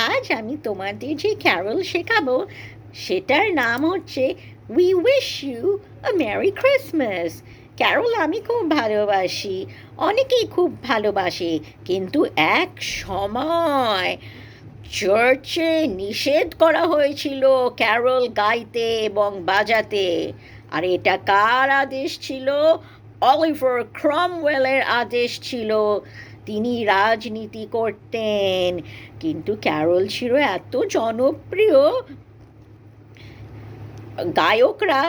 আজ আমি তোমাদের যে ক্যারল শেখাবো সেটার নাম হচ্ছে we wish you a merry Christmas. Carol আমি খুব ভালোবাসি, অনেকেই খুব ভালোবাসে, কিন্তু এক সময় চার্চে নিষেধ করা হয়েছিল ক্যারল গাইতে এবং বাজাতে। আর এটা কার আদেশ ছিল? অলিভার ক্রমওয়েলের আদেশ ছিল। তিনি রাজনীতি করতেন, কিন্তু ক্যারল ছিল এত জনপ্রিয়, গায়করা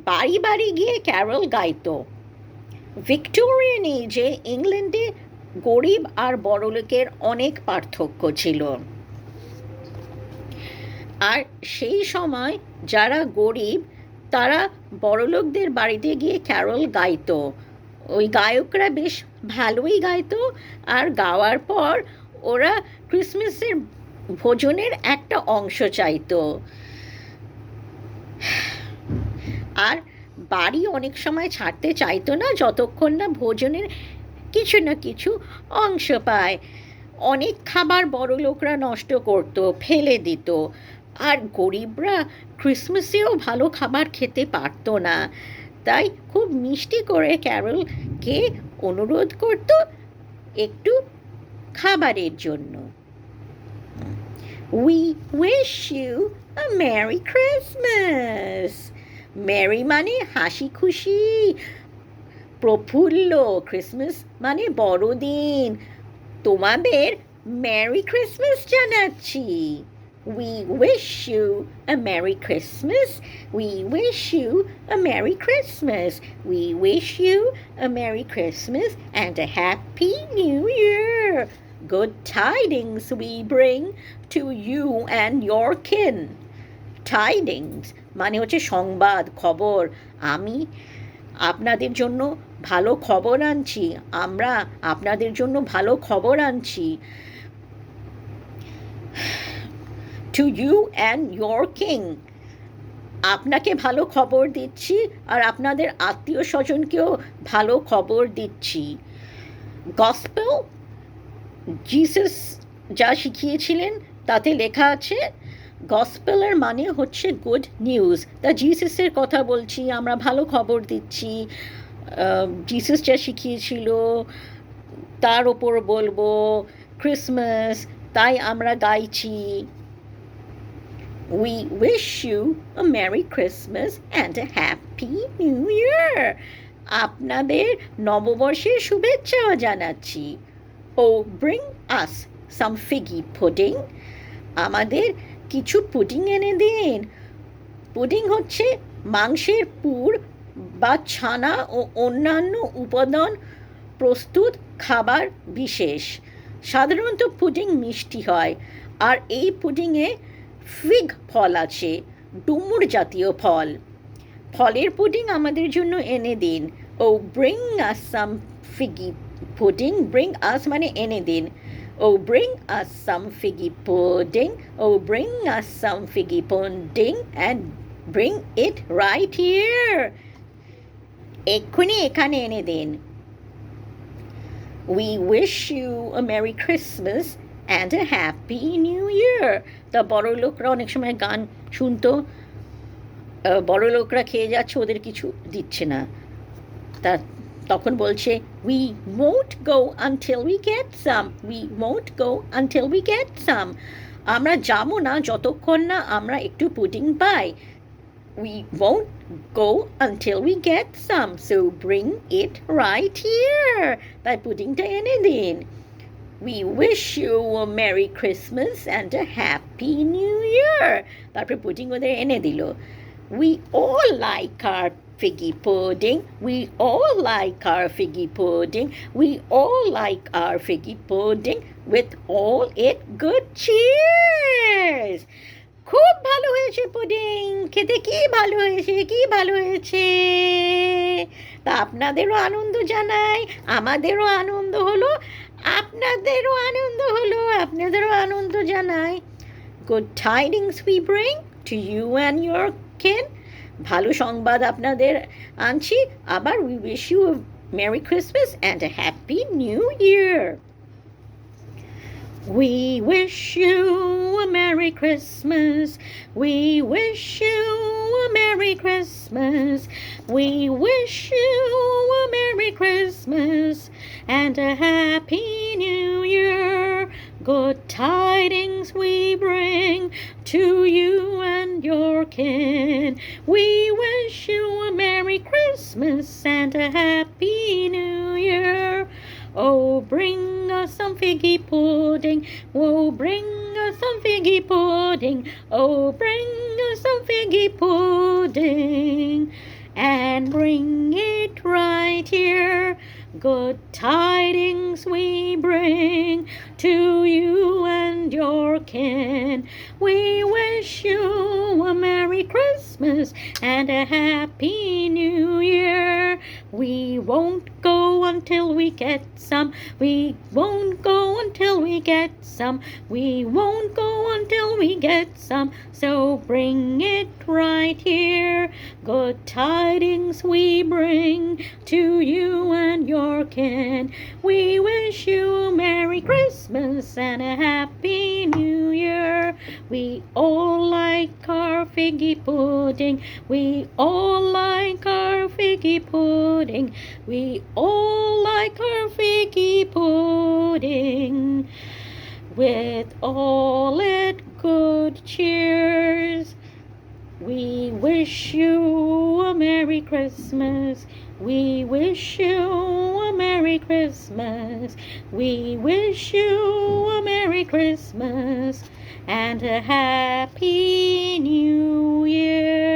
বাড়ি বাড়ি গিয়ে ক্যারল গাইতো। ভিক্টোরিয়ান এজে ইংল্যান্ডে গরিব আর বড়লোকের অনেক পার্থক্য ছিল। আর সেই সময় যারা গরিব তারা বড়লোকদের বাড়িতে গিয়ে ক্যারল গাইতো। ওই গায়করা বেশ ভালোই গাইতো, আর গাওয়ার পর ওরা ক্রিসমাসের ভোজনের একটা অংশ চাইতো। আর বাড়ি অনেক সময় ছাড়তে চাইতো না যতক্ষণ না ভোজনের কিছু না কিছু অংশ পায়। অনেক খাবার বড় লোকরা নষ্ট করতো, ফেলে দিত, আর গরিবরা ক্রিসমাসেও ভালো খাবার খেতে পারতো না। তাই খুব মিষ্টি করে ক্যারলকে অনুরোধ করত একটু খাবারের জন্য। We wish you a merry Christmas. Merry মানে হাসি খুশি, প্রফুল্ল, ক্রিসমাস মানে বড়দিন। তোমাদের মেরি ক্রিসমাস জানাচ্ছি। We wish you a Merry Christmas. We wish you a Merry Christmas. We wish you a Merry Christmas and a Happy New Year. Good tidings we bring to you and your kin. Tidings মানে হচ্ছে সংবাদ, খবর। আমি আপনাদের জন্য ভালো খবর আনছি, আমরা আপনাদের জন্য ভালো খবর আনছি। To you and your king. আপনাকে ভালো খবর দিচ্ছি, আর আপনাদের আত্মীয় স্বজনকেও ভালো খবর দিচ্ছি। গসপেল, জিসাস যা শিখিয়েছিলেন তাতে লেখা আছে, গসপেলের মানে হচ্ছে গুড নিউজ। তা জিসাসের কথা বলছি, আমরা ভালো খবর দিচ্ছি। জিসাস যা শিখিয়েছিল তার ওপর বলবো, ক্রিসমাস, তাই আমরা গাইছি। We wish you a Merry Christmas and a Happy New Year. আপনাদের নববর্ষের শুভেচ্ছাও জানাচ্ছি। Oh, bring us some figgy pudding. আমাদের কিছু পুডিং এনে দিন। পুডিং হচ্ছে মাংসের পুর বা ছানা ও অন্যান্য উপাদান প্রস্তুত খাবার বিশেষ। সাধারণত পুডিং মিষ্টি হয়, আর এই পুডিংয়ে ফিগ ফল আছে, ডুমুর জাতীয় ফল। ফলের পুডিং আমাদের জন্য এনে দিন। Oh bring us some figgy pudding. Bring us মানে এনে দিন। Oh bring us some figgy pudding. Oh bring us some figgy pudding and bring it right here. এক্ষুনি এখানে এনে দিন। We wish you a Merry Christmas and a Happy New Year. তা বড় লোকরা অনেক সময় গান শুনতো, বড় লোকরা খেয়ে যাচ্ছে, ওদের কিছু দিচ্ছে না, তা তখন বলছে, we won't go until we get some. We won't go until we get some. আমরা যাবো না যতক্ষণ না আমরা একটু pudding pi. We won't go until we get some, so bring it right here. তাই পুডিংটা এনে দিন। We wish you a Merry Christmas and a Happy New Year. তারপরে পুডিং ওদের এনে দিল। We all like our figgy pudding. We all like our figgy pudding. We all like our figgy pudding with all it good. Cheers! খুব ভালো হয়েছে pudding, খেতে কি ভালো হয়েছে, কি ভালো হয়েছে। তা আপনাদেরও আনন্দ জানাই, আমাদেরও আনন্দ হলো, আপনাদেরও আনন্দ হলো, আপনাদেরও আনন্দ জানাই। Good tidings we bring to you and your kin. ভালো সংবাদ আপনাদের আনছি। আবার we wish you a Merry Christmas and a Happy New Year. We wish you a Merry Christmas. We wish you a Merry Christmas. We wish you a Merry Christmas and a Happy New Year. Good tidings we bring to you and your kin. We wish you a Merry Christmas and a Happy New Year. Oh, bring us some figgy pudding. Oh, bring us some figgy pudding. Oh, bring us some figgy pudding. And bring it right here. Good tidings we bring to you and your kin. We wish you a Merry Christmas and a Happy New Year. We won't go until we get some. We won't go until we get some. We won't go until we get some. So bring it right here. Good tidings we bring to you and your kin. We wish you a Merry Christmas and a Happy New Year. We all like our figgy pudding. We all like our figgy pudding. We all like our figgy pudding. With all it good cheers. We wish you a Merry Christmas. We wish you a Merry Christmas. We wish you a Merry Christmas and a Happy New Year.